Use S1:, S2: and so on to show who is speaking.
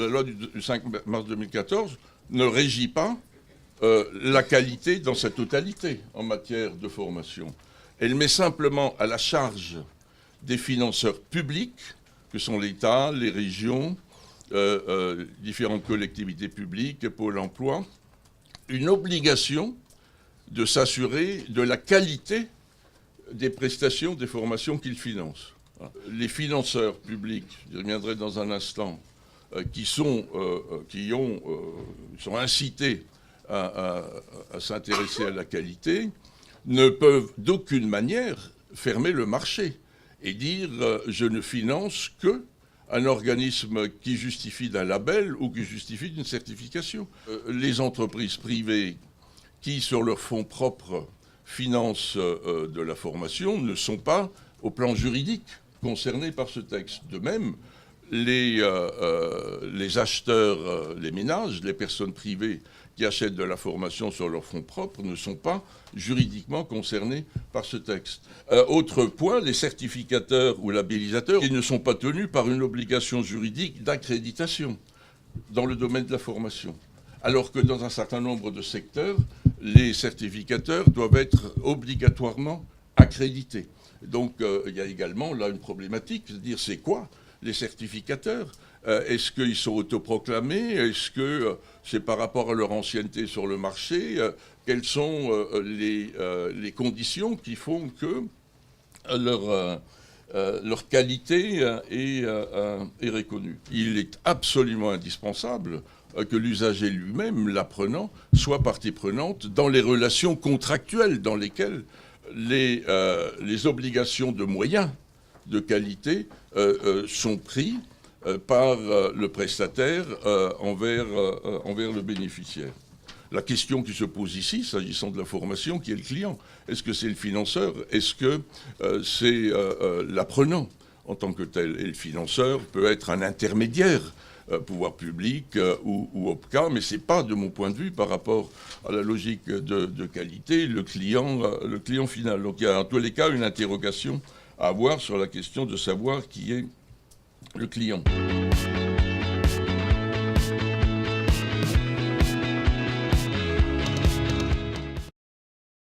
S1: la loi du 5 mars 2014 ne régit pas la qualité dans sa totalité en matière de formation. Elle met simplement à la charge des financeurs publics, que sont l'État, les régions, différentes collectivités publiques, Pôle emploi, une obligation de s'assurer de la qualité des prestations, des formations qu'ils financent. Les financeurs publics, je reviendrai dans un instant, qui sont incités à s'intéresser à la qualité, ne peuvent d'aucune manière fermer le marché et dire je ne finance que un organisme qui justifie d'un label ou qui justifie d'une certification. Les entreprises privées qui, sur leurs fonds propres, financent de la formation ne sont pas, au plan juridique, concernés par ce texte. De même, les acheteurs, les ménages, les personnes privées qui achètent de la formation sur leurs fonds propres ne sont pas juridiquement concernés par ce texte. Autre point, les certificateurs ou labellisateurs, ils ne sont pas tenus par une obligation juridique d'accréditation dans le domaine de la formation. Alors que dans un certain nombre de secteurs, les certificateurs doivent être obligatoirement accrédités. Donc il y a également là une problématique, c'est-à-dire c'est quoi les certificateurs? Est-ce qu'ils sont autoproclamés? Est-ce que c'est par rapport à leur ancienneté sur le marché? Quelles sont les conditions qui font que leur qualité est reconnue? Il est absolument indispensable que l'usager lui-même, l'apprenant, soit partie prenante dans les relations contractuelles dans lesquelles les obligations de moyens de qualité sont prises par le prestataire envers le bénéficiaire. La question qui se pose ici, s'agissant de la formation, qui est le client? Est-ce que c'est le financeur? Est-ce que c'est l'apprenant en tant que tel? Et le financeur peut être un intermédiaire, pouvoir public ou OPCA, mais ce n'est pas, de mon point de vue, par rapport à la logique de qualité, le client final. Donc il y a en tous les cas une interrogation à avoir sur la question de savoir qui est le client.